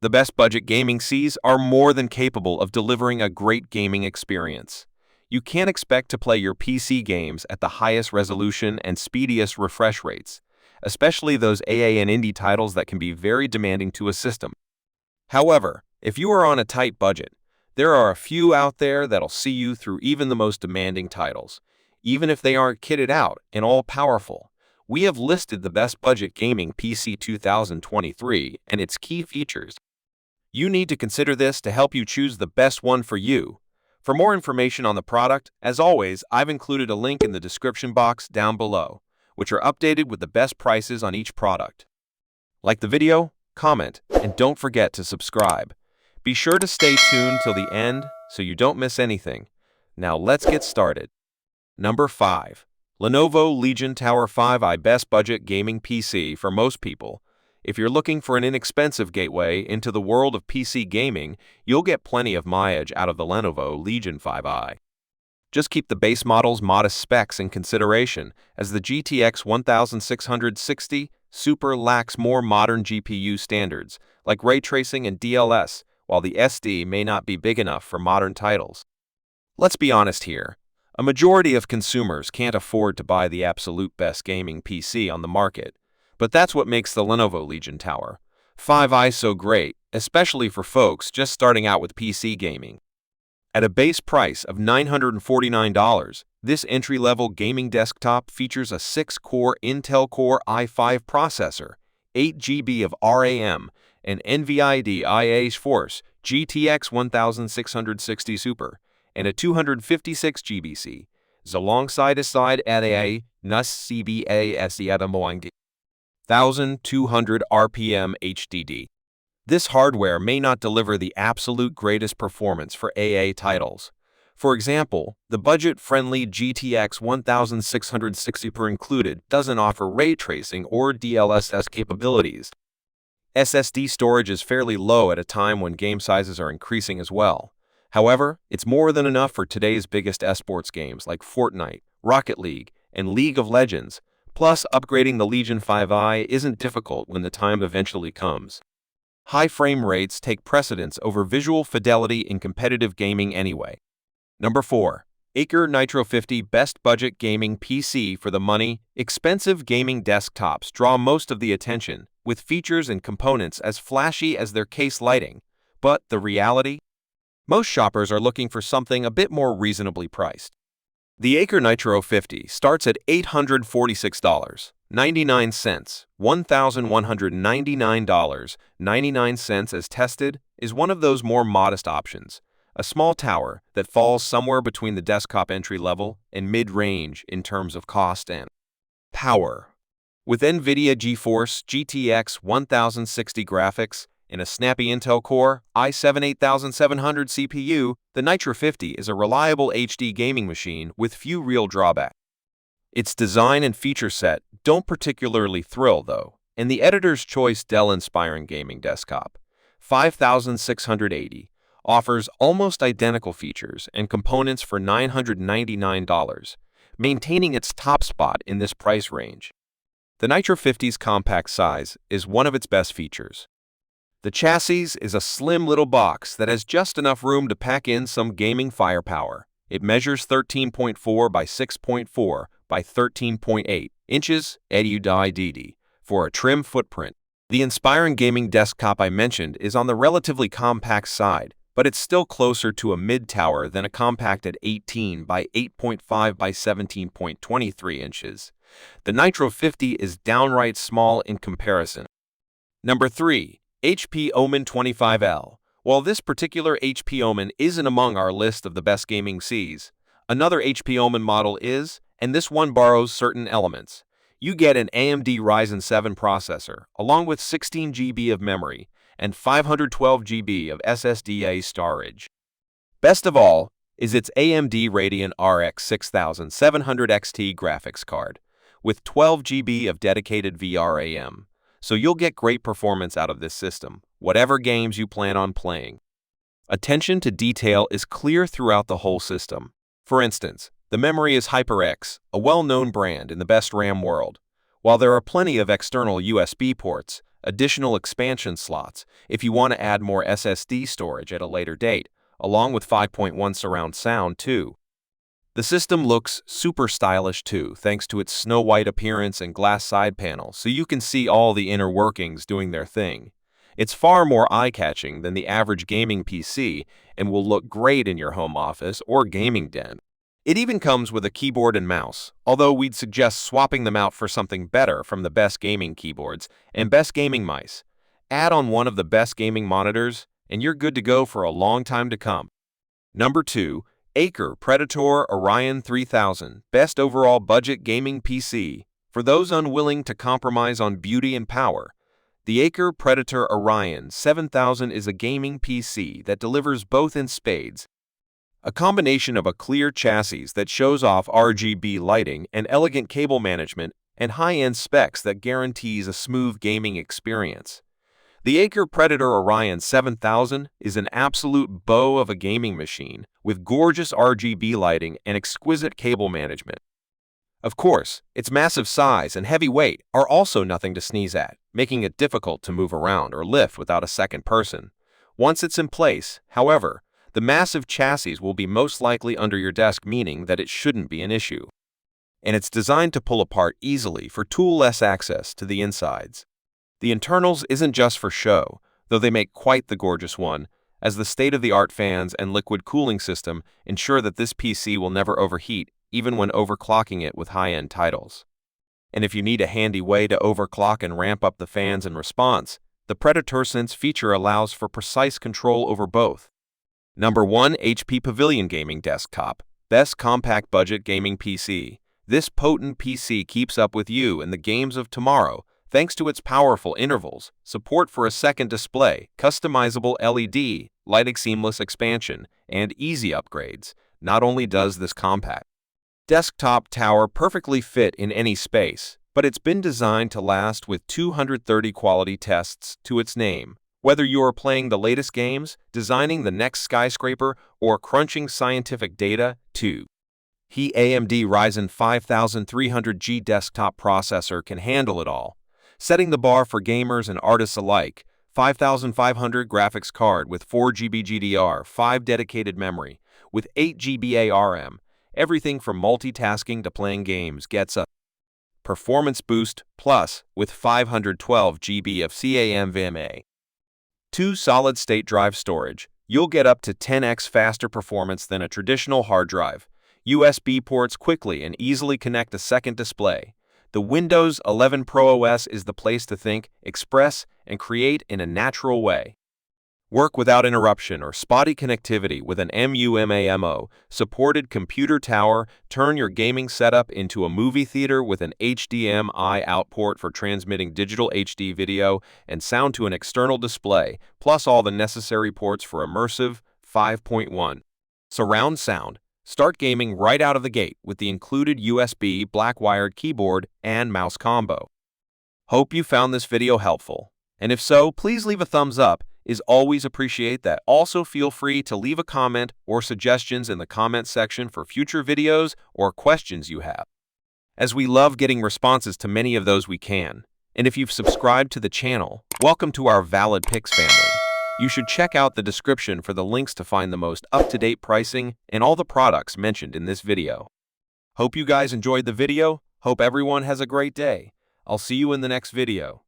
The best budget gaming CPUs are more than capable of delivering a great gaming experience. You can't expect to play your PC games at the highest resolution and speediest refresh rates, especially those AA and indie titles that can be very demanding to a system. However, if you are on a tight budget, there are a few out there that'll see you through even the most demanding titles, even if they aren't kitted out and all-powerful. We have listed the best budget gaming PC 2023 and its key features. You need to consider this to help you choose the best one for you. For more information on the product, as always, I've included a link in the description box down below, which are updated with the best prices on each product. Like the video, comment, and don't forget to subscribe. Be sure to stay tuned till the end so you don't miss anything. Now let's get started. Number 5. Lenovo Legion Tower 5i Best Budget Gaming PC for most people. If you're looking for an inexpensive gateway into the world of PC gaming, you'll get plenty of mileage out of the Lenovo Legion 5i. Just keep the base model's modest specs in consideration, as the GTX 1660 Super lacks more modern GPU standards, like ray tracing and DLSS, while the SD may not be big enough for modern titles. Let's be honest here. A majority of consumers can't afford to buy the absolute best gaming PC on the market. But that's what makes the Lenovo Legion Tower 5i so great, especially for folks just starting out with PC gaming. At a base price of $949, this entry-level gaming desktop features a 6-core Intel Core i5 processor, 8 GB of RAM, and NVIDIA Force GTX 1660 Super, and a 256 GB alongside ADA NUS CBA SEADAMOING 1200 RPM HDD. This hardware may not deliver the absolute greatest performance for AA titles. For example, the budget-friendly GTX 1660 per included doesn't offer ray tracing or DLSS capabilities. SSD storage is fairly low at a time when game sizes are increasing as well. However, it's more than enough for today's biggest esports games like Fortnite, Rocket League, and League of Legends. Plus, upgrading the Legion 5i isn't difficult when the time eventually comes. High frame rates take precedence over visual fidelity in competitive gaming anyway. Number 4. Acer Nitro 50 Best Budget Gaming PC for the money. Expensive gaming desktops draw most of the attention, with features and components as flashy as their case lighting. But the reality? Most shoppers are looking for something a bit more reasonably priced. The Acer Nitro 50 starts at $846.99. $1,199.99 as tested is one of those more modest options, a small tower that falls somewhere between the desktop entry level and mid-range in terms of cost and power. With NVIDIA GeForce GTX 1060 graphics and a snappy Intel Core i7 8700 CPU, the Nitro 50 is a reliable HD gaming machine with few real drawbacks. Its design and feature set don't particularly thrill, though, and the editor's choice Dell Inspiron Gaming Desktop 5680 offers almost identical features and components for $999, maintaining its top spot in this price range. The Nitro 50's compact size is one of its best features. The chassis is a slim little box that has just enough room to pack in some gaming firepower. It measures 13.4 by 6.4 by 13.8 inches EUDIDD for a trim footprint. The Inspiron Gaming Desktop I mentioned is on the relatively compact side, but it's still closer to a mid-tower than a compact at 18 by 8.5 by 17.23 inches. The Nitro 50 is downright small in comparison. Number 3. HP Omen 25L. While this particular HP Omen isn't among our list of the best gaming CPUs, another HP Omen model is, and this one borrows certain elements. You get an AMD Ryzen 7 processor, along with 16 GB of memory and 512 GB of SSD storage. Best of all is its AMD Radeon RX 6700 XT graphics card, with 12 GB of dedicated VRAM. So you'll get great performance out of this system, whatever games you plan on playing. Attention to detail is clear throughout the whole system. For instance, the memory is HyperX, a well-known brand in the best RAM world. While there are plenty of external USB ports, additional expansion slots if you want to add more SSD storage at a later date, along with 5.1 surround sound too. The system looks super stylish too, thanks to its snow-white appearance and glass side panel, so you can see all the inner workings doing their thing. It's far more eye-catching than the average gaming PC and will look great in your home office or gaming den. It even comes with a keyboard and mouse, although we'd suggest swapping them out for something better from the best gaming keyboards and best gaming mice. Add on one of the best gaming monitors, and you're good to go for a long time to come. Number 2. Acer Predator Orion 3000, best overall budget gaming PC. For those unwilling to compromise on beauty and power, the Acer Predator Orion 7000 is a gaming PC that delivers both in spades. A combination of a clear chassis that shows off RGB lighting and elegant cable management and high-end specs that guarantees a smooth gaming experience. The Acer Predator Orion 7000 is an absolute beau of a gaming machine with gorgeous RGB lighting and exquisite cable management. Of course, its massive size and heavy weight are also nothing to sneeze at, making it difficult to move around or lift without a second person. Once it's in place, however, the massive chassis will be most likely under your desk, meaning that it shouldn't be an issue. And it's designed to pull apart easily for tool-less access to the insides. The internals isn't just for show, though they make quite the gorgeous one, as the state-of-the-art fans and liquid cooling system ensure that this PC will never overheat, even when overclocking it with high-end titles. And if you need a handy way to overclock and ramp up the fans in response, the Predator Sense feature allows for precise control over both. Number 1. HP Pavilion Gaming Desktop, best compact budget gaming PC. This potent PC keeps up with you in the games of tomorrow, thanks to its powerful intervals, support for a second display, customizable LED, lighting seamless expansion, and easy upgrades. Not only does this compact desktop tower perfectly fit in any space, but it's been designed to last with 230 quality tests to its name. Whether you are playing the latest games, designing the next skyscraper, or crunching scientific data, too. The AMD Ryzen 5300G desktop processor can handle it all, setting the bar for gamers and artists alike. 5500 graphics card with 4GB GDR5 dedicated memory, with 8GB ARM. Everything from multitasking to playing games gets a performance boost, plus, with 512GB of CAMVMA. 2 solid-state drive storage. You'll get up to 10x faster performance than a traditional hard drive. USB ports quickly and easily connect a second display. The Windows 11 Pro OS is the place to think, express, and create in a natural way. Work without interruption or spotty connectivity with an MUMAMO-supported computer tower. Turn your gaming setup into a movie theater with an HDMI out port for transmitting digital HD video and sound to an external display, plus all the necessary ports for immersive 5.1 surround sound. Start gaming right out of the gate with the included USB black-wired keyboard and mouse combo. Hope you found this video helpful, and if so, please leave a thumbs up. Is always appreciate that. Also feel free to leave a comment or suggestions in the comment section for future videos or questions you have, as we love getting responses to many of those we can. And if you've subscribed to the channel, welcome to our Valid Picks family. You should check out the description for the links to find the most up-to-date pricing and all the products mentioned in this video. Hope you guys enjoyed the video. Hope everyone has a great day. I'll see you in the next video.